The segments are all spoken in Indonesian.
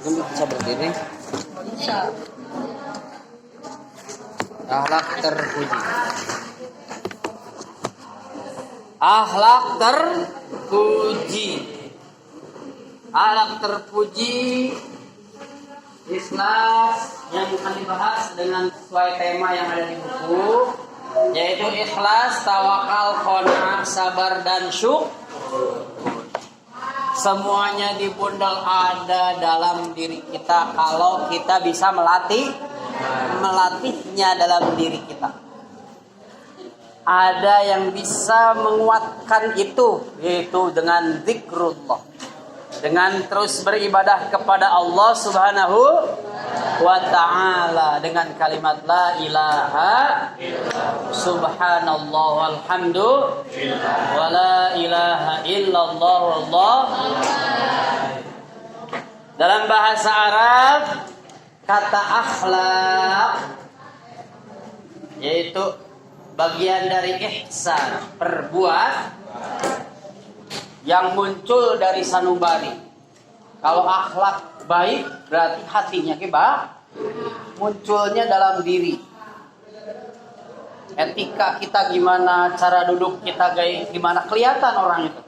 Bisa berdiri. Bisa. Akhlak terpuji. Akhlak terpuji. Akhlak terpuji ikhlas yang akan dibahas dengan sesuai tema yang ada di buku, yaitu ikhlas, tawakal, qanaah, sabar dan syukur. Semuanya di bundel ada dalam diri kita kalau kita bisa melatihnya dalam diri kita. Ada yang bisa menguatkan itu, yaitu dengan zikrullah, dengan terus beribadah kepada Allah Subhanahu wa ta'ala dengan kalimat la ilaha subhanallah walhamdulillah wa la ilaha illallah wallah. Dalam bahasa Arab kata akhlak yaitu bagian dari ihsan, perbuat yang muncul dari sanubari. Kalau akhlak baik berarti hatinya munculnya dalam diri. Etika kita gimana, cara duduk kita gimana, kelihatan orang itu.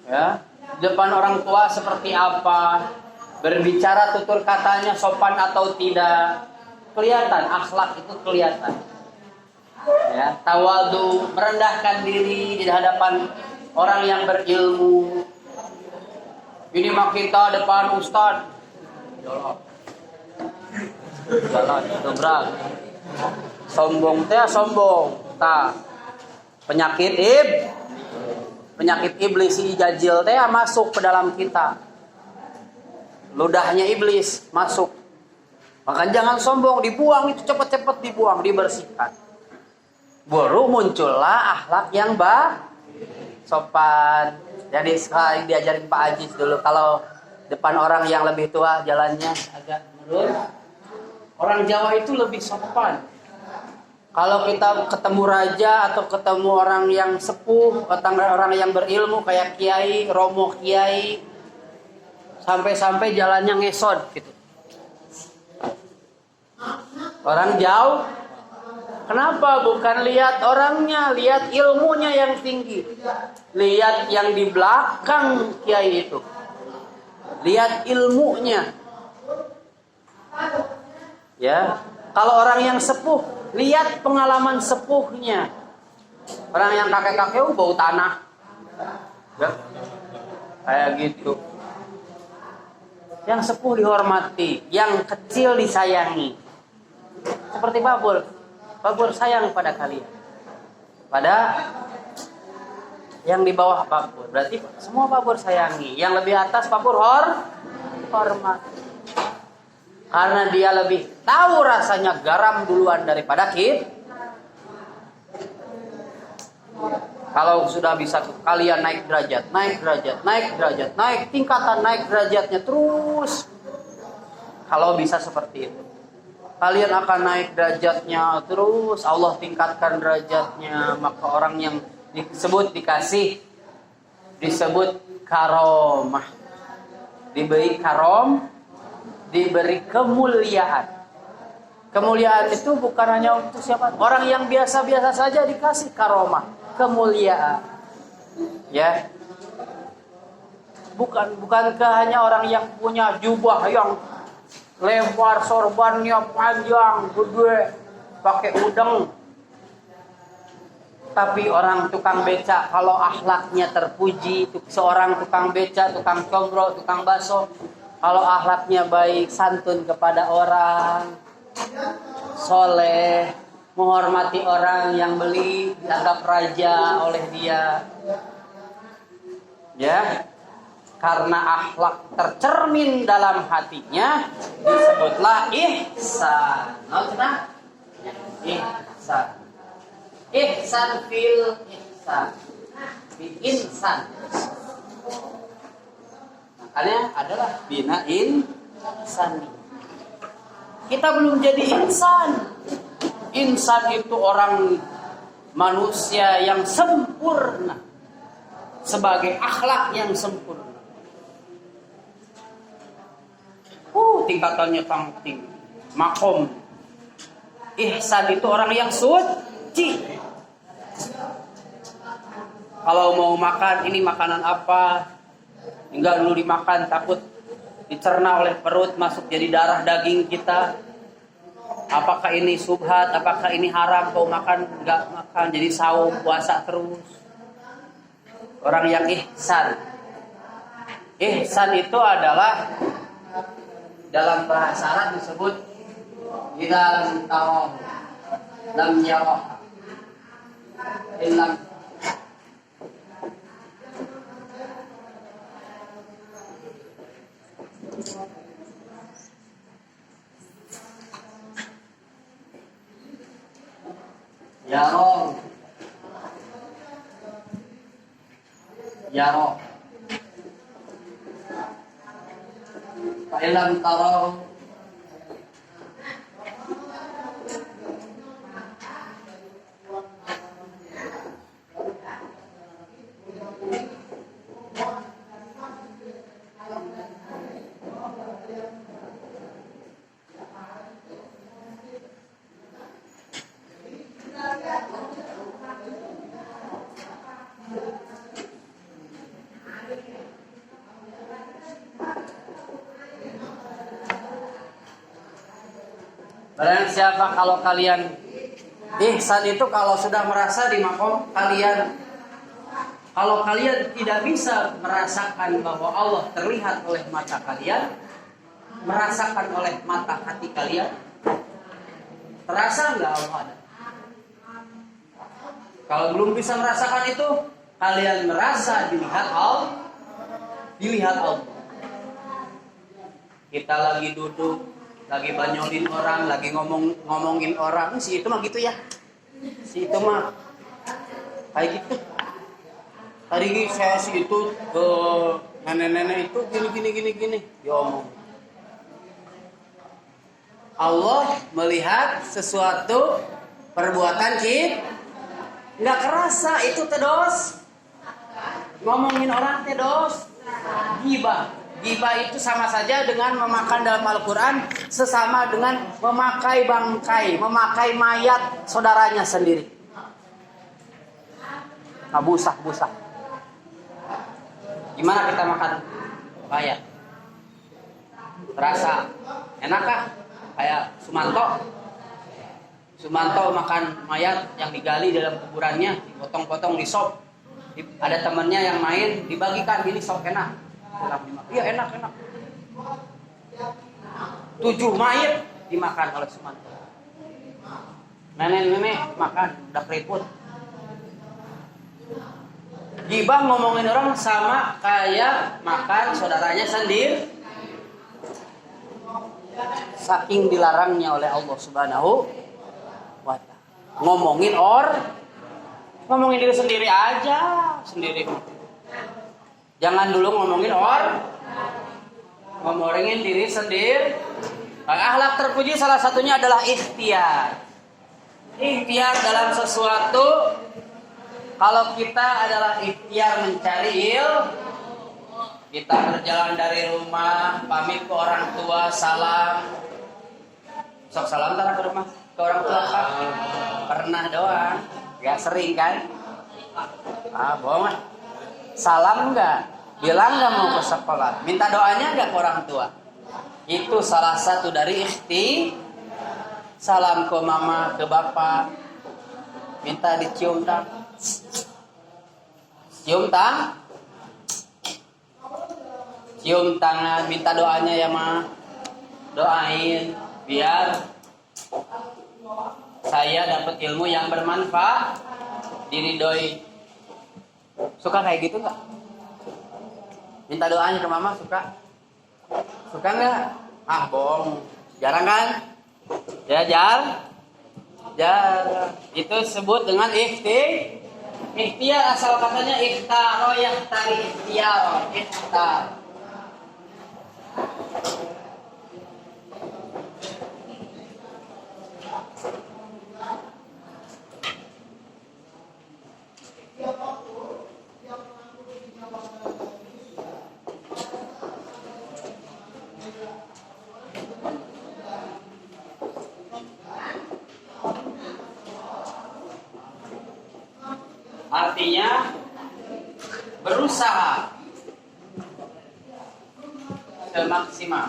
Ya, depan orang tua seperti apa, berbicara tutur katanya sopan atau tidak, kelihatan. Akhlak itu kelihatan. Ya, tawadu, merendahkan diri di hadapan orang yang berilmu. Ini mah kita depan ustad. Jalan dobrak. Sombong teh sombong. Tah. Penyakit iblis si jajil teh masuk ke dalam kita. Ludahnya iblis masuk. Maka jangan sombong, dibuang itu cepat-cepat dibuang, dibersihkan. Baru muncullah akhlak yang sopan. Jadi sekali diajarin Pak Ajis dulu, kalau depan orang yang lebih tua jalannya agak menurun. Orang Jawa itu lebih sopan. Kalau kita ketemu raja atau ketemu orang yang sepuh, orang yang berilmu kayak kiai, romo kiai, sampai-sampai jalannya ngesod gitu. Orang jauh. Kenapa? Bukan lihat orangnya, lihat ilmunya yang tinggi. Lihat yang di belakang kiai itu. Lihat ilmunya. Ya, kalau orang yang sepuh, lihat pengalaman sepuhnya. Orang yang kakek-kakek bau tanah. Ya. Kayak gitu. Yang sepuh dihormati, yang kecil disayangi. Seperti Babul. Babur sayang pada kalian. Pada yang di bawah Babur. Berarti semua Babur sayangi. Yang lebih atas Babur hormat. Karena dia lebih tahu rasanya garam duluan daripada kita. Kalau sudah bisa kalian naik derajat, naik tingkatan, naik derajatnya terus. Kalau bisa seperti itu. Kalian akan naik derajatnya terus, Allah tingkatkan derajatnya. Maka orang yang disebut disebut karomah, diberi diberi kemuliaan. Kemuliaan itu bukan hanya untuk siapa, orang yang biasa-biasa saja dikasih karomah, kemuliaan. Ya, bukankah hanya orang yang punya jubah yang lebar, sorbannya panjang, gede, pakai udeng. Tapi orang tukang beca kalau akhlaknya terpuji, seorang tukang beca, tukang combro, tukang baso, kalau akhlaknya baik, santun kepada orang, soleh, menghormati orang yang beli, dianggap raja oleh dia. Ya. Karena akhlak tercermin dalam hatinya disebutlah ihsan. Ihsan. Ihsan fil ihsan. Fil insan. Makanya adalah bina insani. Kita belum jadi insan. Insan itu orang manusia yang sempurna. Sebagai akhlak yang sempurna. tingkatannya tinggi. Makom ihsan itu orang yang suci. Kalau mau makan, ini makanan apa, enggak dulu dimakan, takut dicerna oleh perut, masuk jadi darah daging kita. Apakah ini subhat, apakah ini haram, kau makan, enggak makan, jadi saum, puasa terus. Orang yang ihsan. Ihsan itu adalah dalam bahasa Arab disebut idza tahu lam yarah illam yarah yarah fa illam tarahu barang siapa kalau kalian ihsan itu kalau sudah merasa di makom kalian, kalau kalian tidak bisa merasakan bahwa Allah terlihat oleh mata kalian, merasakan oleh mata hati kalian, terasa nggak Allah ada? Kalau belum bisa merasakan itu, kalian merasa dilihat Allah, dilihat Allah. Kita lagi duduk, lagi banyolin orang, lagi ngomongin orang, si itu mah gitu ya, si itu mah kayak gitu. Tadi saya si itu ke nenek-nenek itu gini diomong. Allah melihat sesuatu perbuatan kita, nggak kerasa itu tedos. Ngomongin orang tedos, gibah. Gibah itu sama saja dengan memakan dalam Al-Quran, sesama dengan memakai bangkai, memakai mayat saudaranya sendiri. Nah, busah. Gimana kita makan mayat? Terasa enakkah? Kayak Sumanto makan mayat yang digali dalam kuburannya, dipotong-potong, disop. Ada temannya yang main, dibagikan gini, sok enak. Iya enak. 7 mayat dimakan oleh Sumanto. Nenek-nenek makan, udah keriput. Gibah ngomongin orang sama kayak makan saudaranya sendiri. Saking dilarangnya oleh Allah Subhanahu wa ta'ala. Ngomongin diri sendiri aja, sendiri. Jangan dulu ngomongin ngomongin diri sendiri. Akhlak terpuji salah satunya adalah ikhtiar. Ikhtiar dalam sesuatu. Kalau kita adalah ikhtiar mencari kita berjalan dari rumah, pamit ke orang tua, salam. Sok salam ke rumah ke orang tua, Pak. Pernah doang, gak sering kan? Bohong lah. Salam enggak? Bilang enggak mau ke sekolah. Minta doanya enggak ke orang tua. Itu salah satu dari salam ke mama, ke bapak. Minta dicium tangan. Cium tangan, minta doanya ya ma. Doain biar saya dapat ilmu yang bermanfaat, diridhoi. Suka kayak gitu nggak? Minta doanya ke mama suka? Suka nggak? Bohong. Jarang kan? Ya jarang. Itu sebut dengan ikhtiar. Asal katanya ikhtaro yahtari ikhtiar. berusaha semaksimal.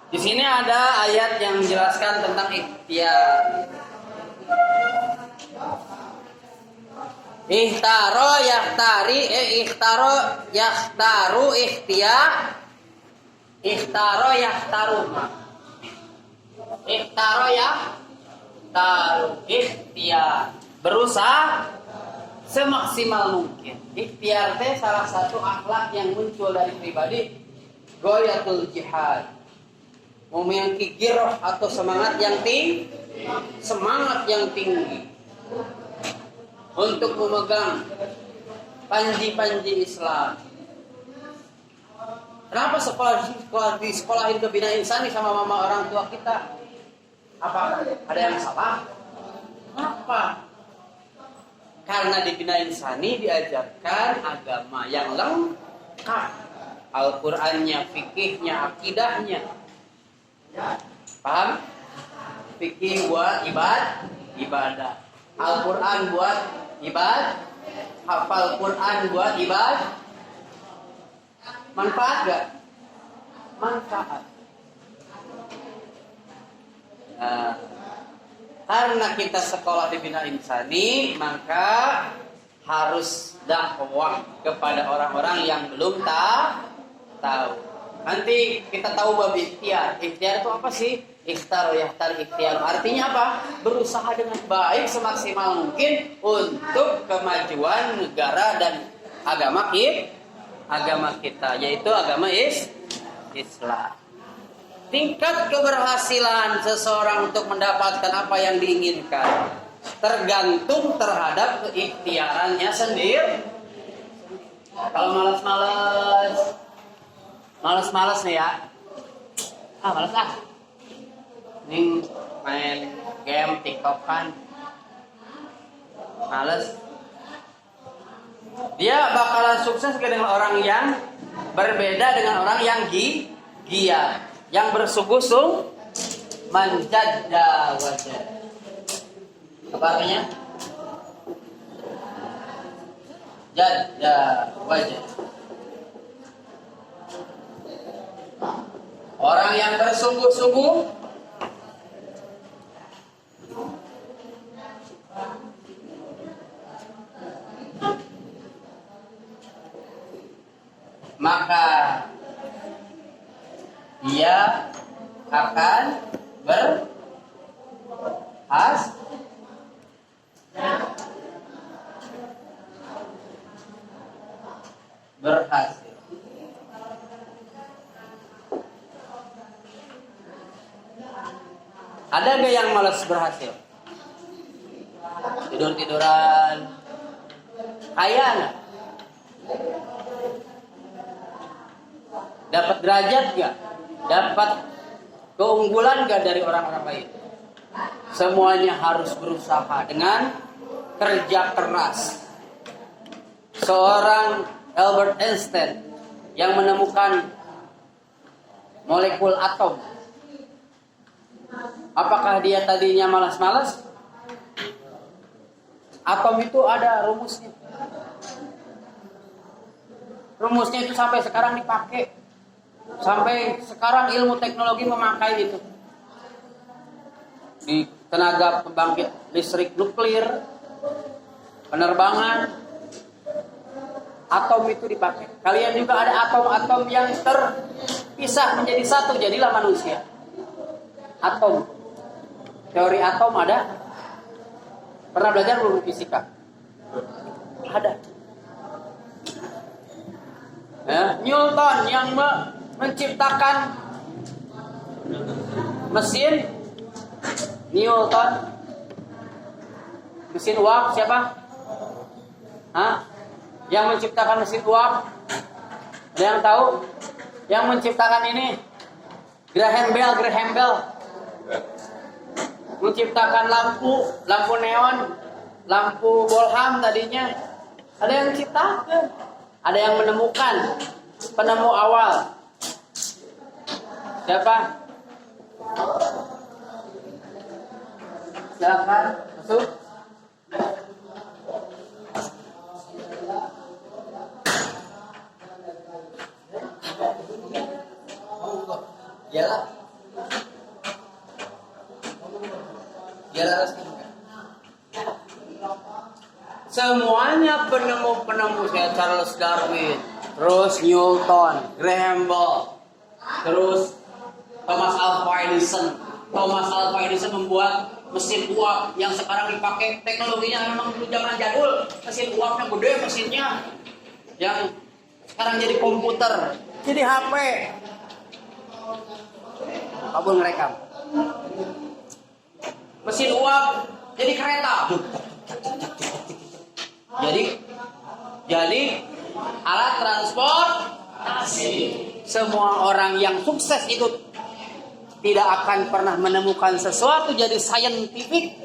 Di sini ada ayat yang menjelaskan tentang ikhtiar. Ikhtaro yakhtari ikhtaru ikhtiar. Ikhtaro yakhtaru. Ikhtaro yakhtaru ikhtiar. Berusaha semaksimal mungkin. Ikhtiar teh salah satu akhlak yang muncul dari pribadi. Ghayatul jihad. Memiliki giroh atau semangat yang tinggi, untuk memegang panji-panji Islam. Kenapa di sekolahin ke Bina Insani sama mama orang tua kita? Apa ada yang salah? Kenapa? Karena di Bina Insani diajarkan agama yang lengkap, Al-Qur'annya, fikihnya, akidahnya. Paham? Fikih buat ibadah. Al-Quran buat ibadah. Hafal Quran buat ibadah. Manfaat gak? Manfaat. Nah, karena kita sekolah di Bina Insani, maka harus dakwah kepada orang-orang yang belum tahu. Nanti kita tahu bab ikhtiar. Ikhtiar itu apa sih? Ikhtar yahtari ikhtiar. Artinya apa? Berusaha dengan baik semaksimal mungkin untuk kemajuan negara dan agama kita, yaitu agama Islam. Tingkat keberhasilan seseorang untuk mendapatkan apa yang diinginkan tergantung terhadap keikhtiarannya sendiri. Kalau malas nih ya. Malas ah. Ini main game TikTok kan. Malas. Dia bakalan sukses dengan orang yang berbeda dengan orang yang giat, yang bersungguh-sungguh, manjadda wajah. Apa artinya? Jadda wajah. Orang yang bersungguh-sungguh maka dia akan berhasil. Ada gak yang malas berhasil? Tidur-tiduran. Kaya gak? Dapat derajat gak? Dapat keunggulan gak dari orang-orang lain? Semuanya harus berusaha dengan kerja keras. Seorang Albert Einstein yang menemukan molekul atom, apakah dia tadinya malas-malas? Atom itu ada rumusnya. Rumusnya itu sampai sekarang dipakai. Sampai sekarang ilmu teknologi memakai itu. Di tenaga pembangkit listrik nuklir, penerbangan, atom itu dipakai. Kalian juga ada atom-atom yang terpisah menjadi satu, jadilah manusia. Atom. Teori atom ada? Pernah belajar belum fisika? Ada. Ya, Newton yang menciptakan mesin Newton. Mesin uap siapa? Yang menciptakan mesin uap? Ada yang tahu? Yang menciptakan ini? Graham Bell. Menciptakan lampu neon, lampu bolham tadinya. Ada yang menciptakan. Ada yang menemukan, penemu awal. Siapa? Silakan masuk. Iyalah. Iyalah. Semuanya penemu-penemu kayak Charles Darwin, terus Newton, Graham Bell, terus Thomas Alva Edison. Thomas Alva Edison membuat mesin uap yang sekarang dipakai. Teknologinya memang dulu zaman jadul, mesin uapnya gede mesinnya, yang sekarang jadi komputer, jadi HP. Kabur ngerekam. Mesin uap jadi kereta. Jadi alat transportasi. Semua orang yang sukses itu tidak akan pernah menemukan sesuatu jadi scientific,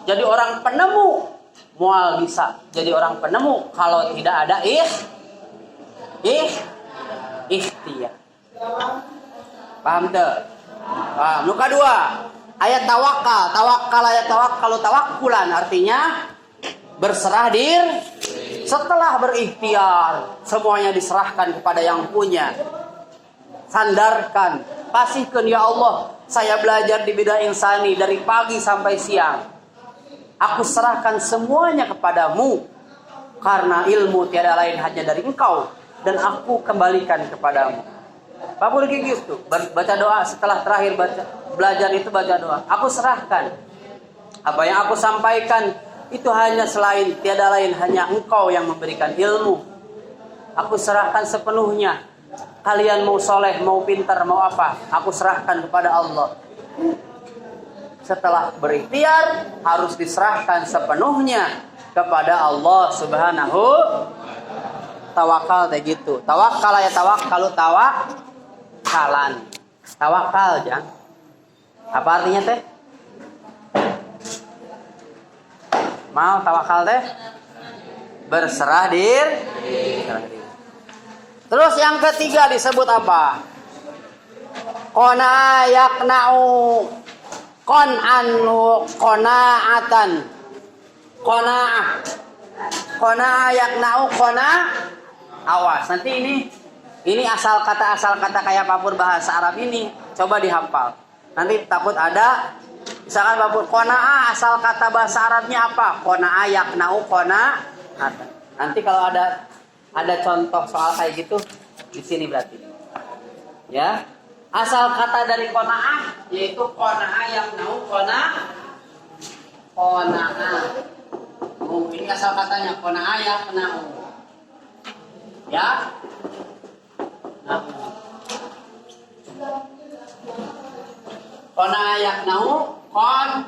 jadi orang penemu. Mual bisa jadi orang penemu kalau tidak ada ikhtiar. Paham tuh? Paham. Muka 2 ayat tawakal. Ayat tawakal, tawakkulan artinya berserah diri. Setelah berikhtiar, semuanya diserahkan kepada yang punya. Sandarkan, pasihkan, ya Allah, saya belajar di bidang insani dari pagi sampai siang. Aku serahkan semuanya kepadamu, karena ilmu tiada lain hanya dari Engkau, dan aku kembalikan kepadamu. Babul gigis tuh, baca doa setelah terakhir belajar itu baca doa. Aku serahkan apa yang aku sampaikan itu hanya selain tiada lain hanya Engkau yang memberikan ilmu. Aku serahkan sepenuhnya. Kalian mau soleh, mau pintar, mau apa, aku serahkan kepada Allah. Setelah berikhtiar harus diserahkan sepenuhnya kepada Allah Subhanahu. Tawakal kayak gitu. Tawakal ya tawakkalu tawakkalan. Tawakal jangan. Apa artinya teh? Mau tawakal teh? Berserah diri. Terus yang ketiga disebut apa? Qona yakna'u qona'atan. Qona'ah. Qona yakna'u awas. Nanti ini asal kata kayak papur bahasa Arab ini coba dihafal. Nanti takut ada misalkan papur qona'ah asal kata bahasa Arabnya apa? Qona'ah yakna'u qona'atan. Nanti kalau ada contoh soal kayak gitu di sini berarti. Ya. Asal kata dari qona'ah yaitu qona'ah yakna'u qona'ah. Ini asal katanya qona'ah yakna'u. Ya. Nah. Qona'ah yakna'u qon'an.